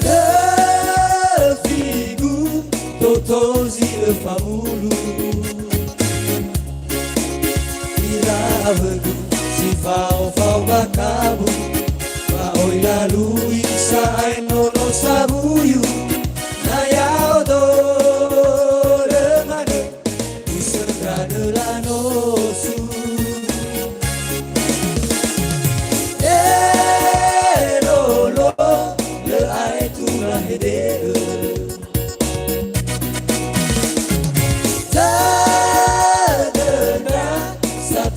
Le figu totozi le famulu Iravegu si fau bakabu Maoi lalu isa ai nono sabuyu Na yao do le mane Iserra de la nosu Lolo le ai tu la hede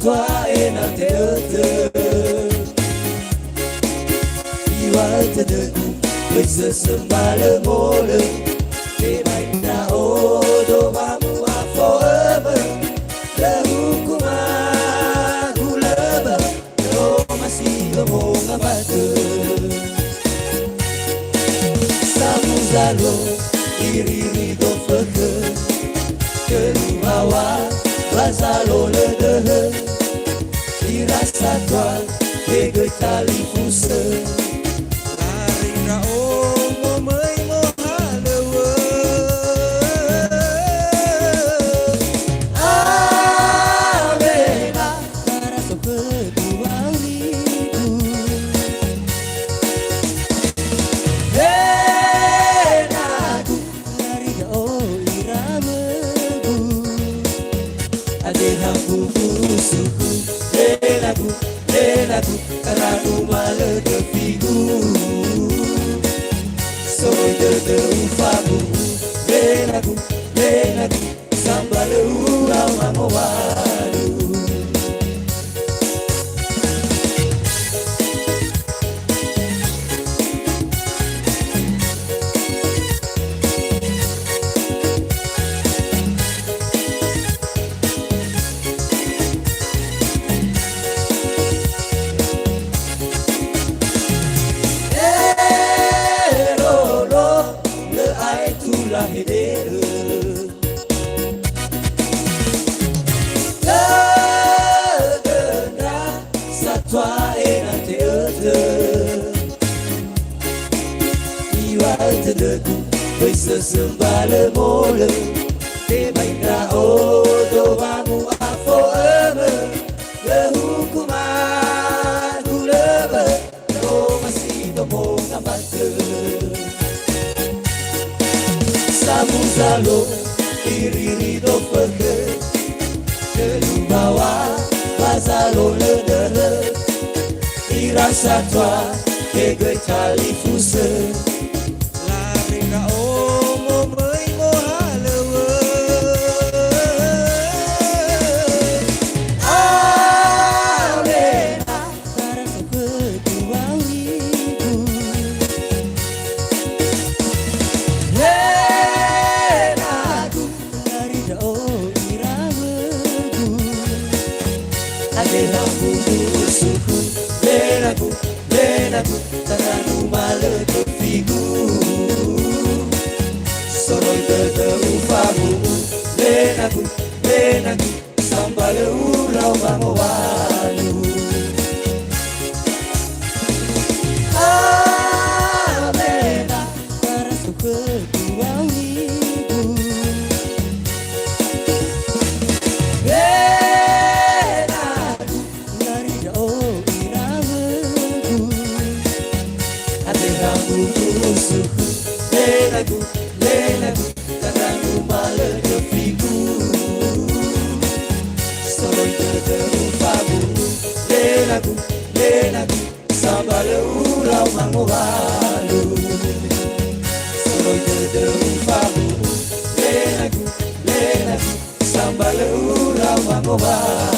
Toi et na te Iwal te deku Wese sembale mole Te baina odo mamu a forever Le hukuma guleba Lo masih lomo ngabate Samuzalo Iri do feke Keluawa Bazalo le dehe Irasatua Ege tali fuse Larina omo mei mohalewe Amena Karaso kedua liku Enaku Larina o iramegu Adena fufusuku Lenaku, karanu male de figu Soy de ufamu Lenaku, sambale ura mamowaru La hedere Ledena Satwa ena te ete Iwal te deku Wese sembale mole Te baina odo mamu a forever Le hukuma gulebe No masih domo ngabate Samuzalo iriri do feke Kelubawa bazalo le dere Irasatwa ege tali fuse Larina omo mei mohalewe Amena Karaso kedua liku Adela fufusuku Lenaku Taranu male de figu Soroi de ufamu Lenaku Sambale urau mamowalu Amena Karaso kedua liku Lenaku, karanu male de figu Soroi de ufamu Lenaku, sambale urau mamowalu Soroi de ufamu Lenaku, sambale urau mamowalu